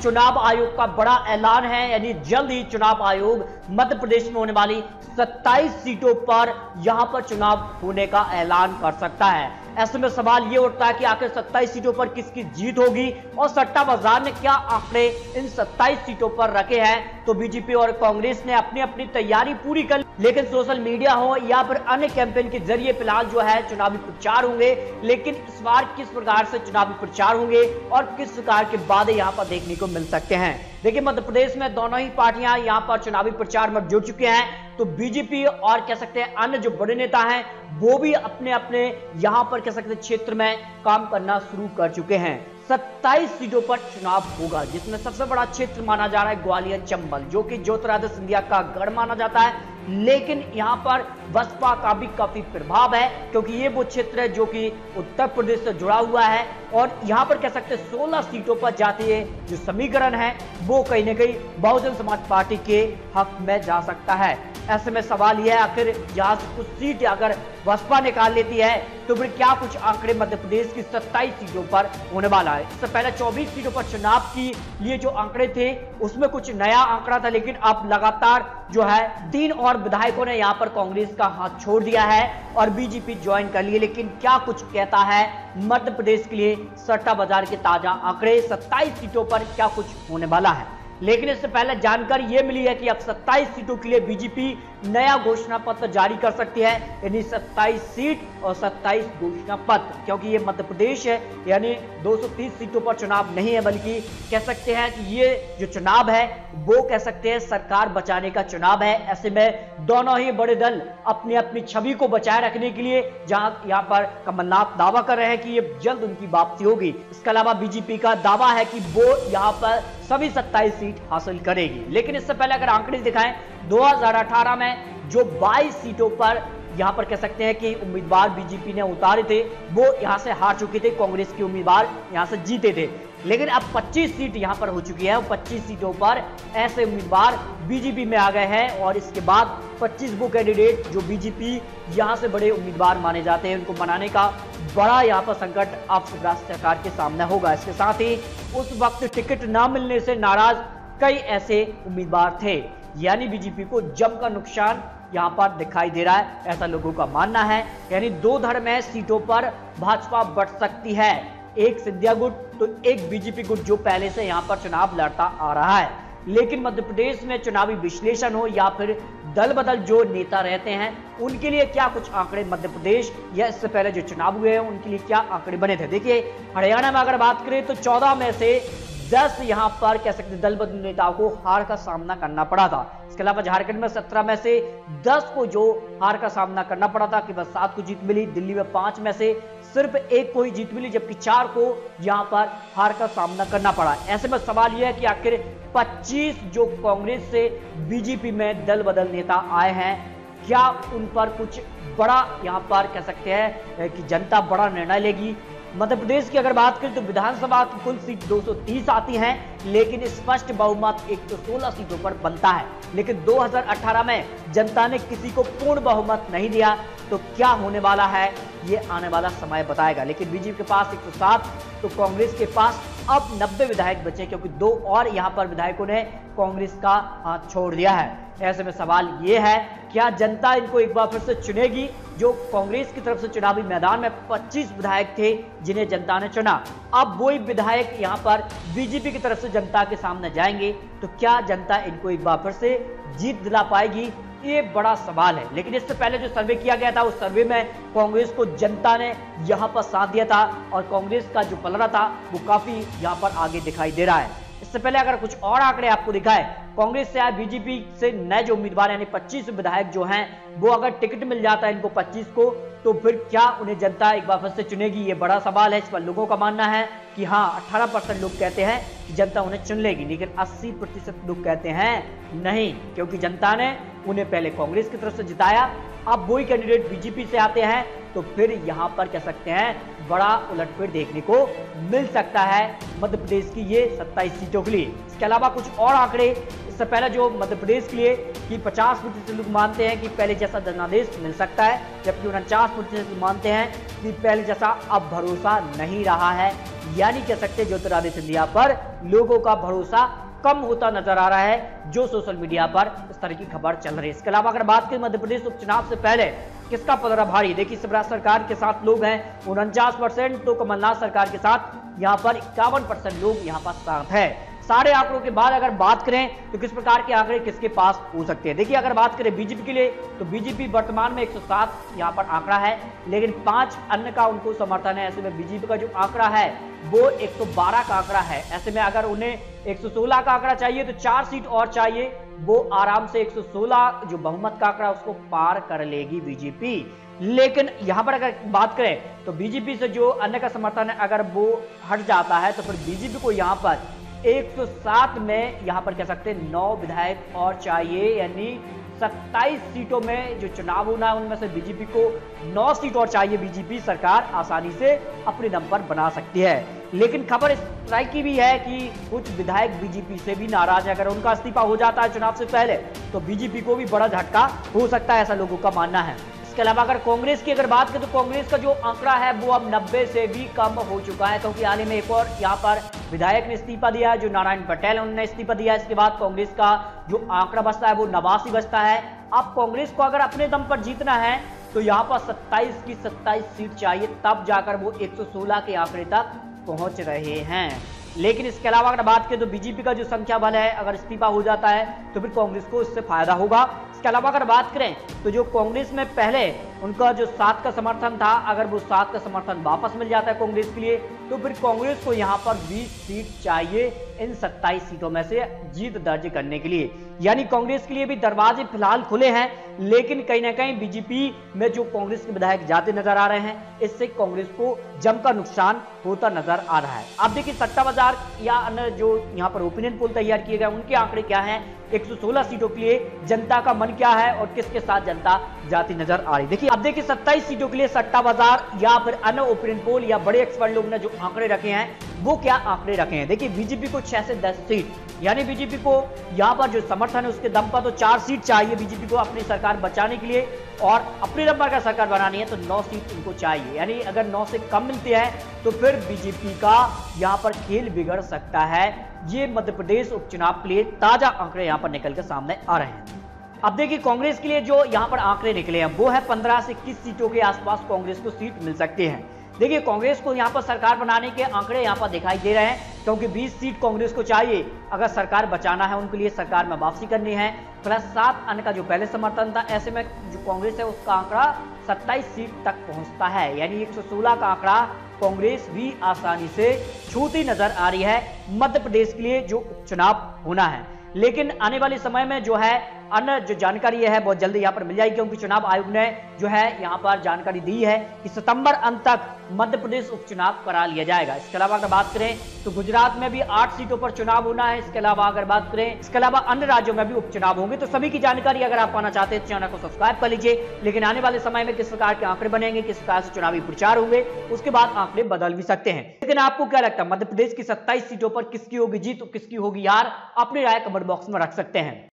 चुनाव आयोग का बड़ा ऐलान है, यानी जल्द ही चुनाव आयोग मध्य प्रदेश में होने वाली 27 सीटों पर यहां पर चुनाव होने का ऐलान कर सकता है। ऐसे में सवाल यह उठता है कि आखिर 27 सीटों पर किसकी जीत होगी और सट्टा बाजार ने क्या आंकड़े इन 27 सीटों पर रखे हैं। तो बीजेपी और कांग्रेस ने अपनी अपनी तैयारी पूरी कर ली, लेकिन सोशल मीडिया हो या फिर अन्य कैंपेन के जरिए फिलहाल जो है चुनावी प्रचार होंगे। लेकिन इस बार किस प्रकार से चुनावी प्रचार होंगे और किस प्रकार के वादे यहां पर देखने को मिल सकते हैं। देखिए, मध्य प्रदेश में दोनों ही पार्टियां यहां पर चुनावी प्रचार में जुट चुके हैं। तो बीजेपी और कह सकते हैं अन्य जो बड़े नेता हैं वो भी अपने अपने यहां पर कह सकते हैं क्षेत्र में काम करना शुरू कर चुके हैं। 27 सीटों पर चुनाव होगा, जिसमें सबसे बड़ा क्षेत्र माना जा रहा है ग्वालियर चंबल, जो कि ज्योतिरादित्य सिंधिया का गढ़ माना जाता है। लेकिन यहां पर बसपा का भी काफी प्रभाव है, क्योंकि ये वो क्षेत्र है जो कि उत्तर प्रदेश से जुड़ा हुआ है और यहां पर कह सकते हैं 16 सीटों पर जाती है जो समीकरण है वो कहीं ना कहीं बहुजन समाज पार्टी के हक में जा सकता है। ऐसे में सवाल यह है, आखिर यहां से कुछ सीट अगर बसपा निकाल लेती है तो फिर क्या कुछ आंकड़े मध्य प्रदेश की 27 सीटों पर होने वाला है। इससे पहले 24 सीटों पर चुनाव के लिए जो आंकड़े थे उसमें कुछ नया आंकड़ा था, लेकिन अब लगातार जो है 3 और विधायकों ने यहां पर कांग्रेस का हाथ छोड़ दिया है और बीजेपी ज्वाइन कर लिए। लेकिन क्या कुछ कहता है मध्य प्रदेश के लिए सट्टा बाजार के ताजा आंकड़े, 27 सीटों पर क्या कुछ होने वाला है। लेकिन इससे पहले जानकारी यह मिली है कि अब 27 सीटों के लिए बीजेपी नया घोषणा पत्र जारी कर सकती है, यानी 27 सीट और 27 घोषणा पत्र, क्योंकि ये मध्य प्रदेश है, यानी 230 सीटों पर चुनाव नहीं है, बल्कि कह सकते हैं कि ये जो चुनाव है वो कह सकते हैं सरकार बचाने का चुनाव है। ऐसे में दोनों ही बड़े दल अपनी अपनी छवि को बचाए रखने के लिए, जहां यहां पर कमलनाथ दावा कर रहे हैं कि ये जल्द उनकी वापसी होगी। इसके अलावा बीजेपी का दावा है कि वो यहां पर सभी 27 सीट हासिल करेगी। लेकिन इससे पहले अगर आंकड़े दिखाएं, 2018 में जो 22 सीटों पर यहां पर कह सकते हैं कि उम्मीदवार बीजेपी ने उतारे थे वो यहां से हार चुके थे, कांग्रेस के उम्मीदवार यहां से जीते थे। लेकिन अब 25 सीट यहां पर हो चुकी है और 25 सीटों पर ऐसे उम्मीदवार बीजेपी में आ गए हैं और इसके बाद 25 वो कैंडिडेट जो बीजेपी यहां से बड़े उम्मीदवार माने जाते हैं उनको बनाने का बड़ा यहां पर संकट अब शिवराज सरकार के सामने होगा। इसके साथ ही उस वक्त टिकट न मिलने से नाराज कई ऐसे उम्मीदवार थे, यानी बीजेपी को जमकर नुकसान यहां पर दिखाई दे रहा है, ऐसा लोगों का मानना है। यानी 2 धड़ में सीटों पर भाजपा बढ़ सकती है, एक सिंधिया गुट तो एक बीजेपी गुट जो पहले से यहां पर चुनाव लड़ता आ रहा है। लेकिन मध्य प्रदेश में चुनावी विश्लेषण हो या फिर दल बदल जो नेता रहते हैं उनके लिए क्या कुछ आंकड़े मध्य प्रदेश या इससे पहले जो चुनाव हुए हैं उनके लिए क्या आंकड़े बने थे। देखिए, हरियाणा में अगर बात करें तो 14 में से 10 यहां पर कह सकते दल बदल नेताओं को हार का सामना करना पड़ा था। इसके अलावा झारखंड में 17 में से 10 को जो हार का सामना करना पड़ा था, केवल 7 को जीत मिली। दिल्ली में 5 में से सिर्फ 1 को ही जीत मिली, जबकि 4 को यहां पर हार का सामना करना पड़ा। ऐसे में सवाल यह है कि आखिर 25 जो कांग्रेस से बीजेपी में दल बदल नेता आए हैं, क्या उन पर कुछ बड़ा यहां पर कह सकते हैं कि जनता बड़ा निर्णय लेगी। मध्य प्रदेश की अगर बात करें तो विधानसभा की कुल सीट 230 आती हैं, लेकिन स्पष्ट बहुमत 116 सीटों पर बनता है। लेकिन 2018 में जनता ने किसी को पूर्ण बहुमत नहीं दिया, तो क्या होने वाला है ये आने वाला समय बताएगा। लेकिन बीजेपी के पास 107 तो कांग्रेस के पास अब 90 विधायक बचे, क्योंकि 2 और यहां पर विधायकों ने कांग्रेस का हाथ छोड़ दिया है। ऐसे में सवाल यह है, क्या जनता इनको एक बार फिर से चुनेगी। जो कांग्रेस की तरफ से चुनावी मैदान में 25 विधायक थे जिन्हें जनता ने चुना, अब वही विधायक यहां पर बीजेपी की तरफ से जनता के सामने जाएंगे, तो क्या जनता इनको एक बार फिर से जीत दिला पाएगी, ये बड़ा सवाल है। लेकिन इससे पहले जो सर्वे किया गया था उस सर्वे में कांग्रेस को जनता ने यहां पर साथ दिया था और कांग्रेस का जो पलड़ा था वो काफी यहां पर आगे दिखाई दे रहा है। इससे पहले अगर कुछ और आंकड़े आपको दिखाए, कांग्रेस से आए बीजेपी से नए जो उम्मीदवार यानी 25 विधायक जो हैं वो अगर टिकट मिल जाता है इनको 25 को, तो फिर क्या उन्हें जनता एक बार फिर से चुनेगी, ये बड़ा सवाल है। इस पर लोगों का मानना है कि हाँ, 18% लोग कहते हैं कि जनता उन्हें चुन लेगी, लेकिन 80% लोग कहते हैं नहीं, क्योंकि जनता ने उन्हें पहले कांग्रेस की तरफ से जिताया अब वही कैंडिडेट बीजेपी से आते हैं तो फिर यहां पर कह सकते हैं बड़ा उलटफेर देखने को मिल सकता है मध्य प्रदेश की ये 27 सीटों के लिए। इसके अलावा कुछ और आंकड़े इससे पहले जो मध्य प्रदेश के लिए कि 50% लोग मानते हैं कि पहले जैसा जनादेश मिल सकता है, जबकि 49% मानते हैं कि पहले जैसा अब भरोसा नहीं रहा है। यानी कह सकते हैं ज्योतिरादित्य सिंधिया पर लोगों का भरोसा कम होता नजर आ रहा है, जो सोशल मीडिया पर इस तरह की खबर चल रही है। इसके अलावा अगर बात करें मध्य प्रदेश उपचुनाव से पहले किसका पलड़ा भारी, देखिए शिवराज सरकार के साथ लोग हैं 49%, तो कमलनाथ सरकार के साथ यहां पर 51% लोग यहां पर साथ है। सारे आंकड़ों के बाद अगर बात करें तो किस प्रकार के आंकड़े किसके पास हो सकते हैं। देखिए अगर बात करें बीजेपी के लिए तो बीजेपी वर्तमान में 107 यहां पर आंकड़ा है, लेकिन 5 अन्य का उनको समर्थन है। ऐसे में बीजेपी का जो आंकड़ा है वो 112 का आंकड़ा है। ऐसे में अगर उन्हें 116 का आंकड़ा चाहिए तो 4 सीट और चाहिए, वो आराम से 116 जो बहुमत का आंकड़ा उसको पार कर लेगी बीजेपी। लेकिन यहां पर अगर बात करें तो बीजेपी से जो अन्य का समर्थन है अगर वो हट जाता है तो फिर बीजेपी को यहां पर 107 में यहां पर कह सकते हैं 9 विधायक और चाहिए, यानी 27 सीटों में जो चुनाव होना है उनमें से बीजेपी को 9 सीट और चाहिए। बीजेपी सरकार आसानी से अपने दम पर बना सकती है। लेकिन खबर इस तरह की भी है कि कुछ विधायक बीजेपी से भी नाराज है। अगर उनका इस्तीफा हो जाता है चुनाव से पहले तो बीजेपी को भी बड़ा झटका हो सकता है, ऐसा लोगों का मानना है। इसके अलावा अगर कांग्रेस की अगर बात करें तो कांग्रेस का जो आंकड़ा है वो अब 90 से भी कम हो चुका है, क्योंकि हाल ही में एक और यहां पर विधायक ने इस्तीफा दिया है, जो नारायण पटेल उन्होंने इस्तीफा दिया। इसके बाद कांग्रेस का जो आंकड़ा बचता है वो 89 बचता है। अब कांग्रेस को अगर अपने दम पर जीतना है तो यहां पर 27 की 27 सीट चाहिए, तब जाकर वो 116 के आंकड़े तक पहुंच रहे हैं। लेकिन इसके अलावा अगर बात करें तो बीजेपी का जो संख्या बल है अगर इस्तीफा हो जाता है तो फिर कांग्रेस को इससे फायदा होगा। इसके अलावा अगर बात करें तो जो कांग्रेस में पहले उनका जो 7 का समर्थन था, अगर वो 7 का समर्थन वापस मिल जाता है कांग्रेस के लिए तो फिर कांग्रेस को यहां पर 20 सीट चाहिए इन 27 सीटों में से जीत दर्ज करने के लिए। यानी कांग्रेस के लिए भी दरवाजे फिलहाल खुले हैं, लेकिन कहीं ना कहीं बीजेपी में जो कांग्रेस के विधायक जाते नजर आ रहे हैं, इससे कांग्रेस को जमकर नुकसान होता नजर आ रहा है। अब देखिए सट्टा बाजार या अन्य जो यहाँ पर ओपिनियन पोल तैयार किए गए उनके आंकड़े क्या हैं, 116 सीटों के लिए जनता का मन क्या है और किसके साथ जनता जाती नजर आ रही। देखिए अब देखिए 27 सीटों के लिए सट्टा बाजार या फिर अन्य ओपिनियन पोल या बड़े एक्सपर्ट लोग ने जो आंकड़े रखे हैं वो क्या आंकड़े रखे हैं। देखिए बीजेपी को 6 से 10 सीट, यानी बीजेपी को यहां पर जो समर्थन है उसके दम पर तो 4 सीट चाहिए बीजेपी को अपनी सरकार बचाने के लिए, और अपनी दम पर अगर सरकार बनानी है तो 9 सीट उनको चाहिए। यानी अगर 9 से कम मिलती है तो फिर बीजेपी का यहां पर खेल बिगड़ सकता है। ये मध्य प्रदेश उपचुनाव के लिए ताजा आंकड़े यहां पर निकल के सामने आ रहे हैं। अब देखिए कांग्रेस के लिए जो यहां पर आंकड़े निकले हैं वो है 15 से 21 सीटों के आसपास कांग्रेस को सीट मिल सकती है। देखिए कांग्रेस को यहां पर सरकार बनाने के आंकड़े यहां पर दिखाई दे रहे हैं, क्योंकि 20 सीट कांग्रेस को चाहिए अगर सरकार बचाना है, उनके लिए सरकार में वापसी करनी है, प्लस 7 अन्य का जो पहले समर्थन था। ऐसे में जो कांग्रेस है उसका आंकड़ा 27 सीट तक पहुंचता है, यानी 116 का आंकड़ा कांग्रेस भी आसानी से छूती नजर आ रही है मध्य प्रदेश के लिए जो उपचुनाव होना है। लेकिन आने वाले समय में जो है अन्य जो जानकारी है बहुत जल्दी यहाँ पर मिल जाएगी, क्योंकि चुनाव आयोग ने जो है यहाँ पर जानकारी दी है कि सितंबर अंत तक मध्य प्रदेश उपचुनाव करा लिया जाएगा। इसके अलावा अगर बात करें तो गुजरात में भी 8 सीटों पर चुनाव होना है। इसके अलावा अगर बात करें इसके अलावा अन्य राज्यों में भी उपचुनाव होंगे। तो सभी की जानकारी अगर आप पाना चाहते हैं चैनल को सब्सक्राइब कर लीजिए। लेकिन आने वाले समय में किस प्रकार के आंकड़े बनेंगे, किस प्रकार से चुनावी प्रचार होंगे, उसके बाद आंकड़े बदल भी सकते हैं। लेकिन आपको क्या लगता है मध्य प्रदेश की 27 सीटों पर किसकी होगी जीत, किसकी होगी हार? अपनी राय कमेंट बॉक्स में रख सकते हैं।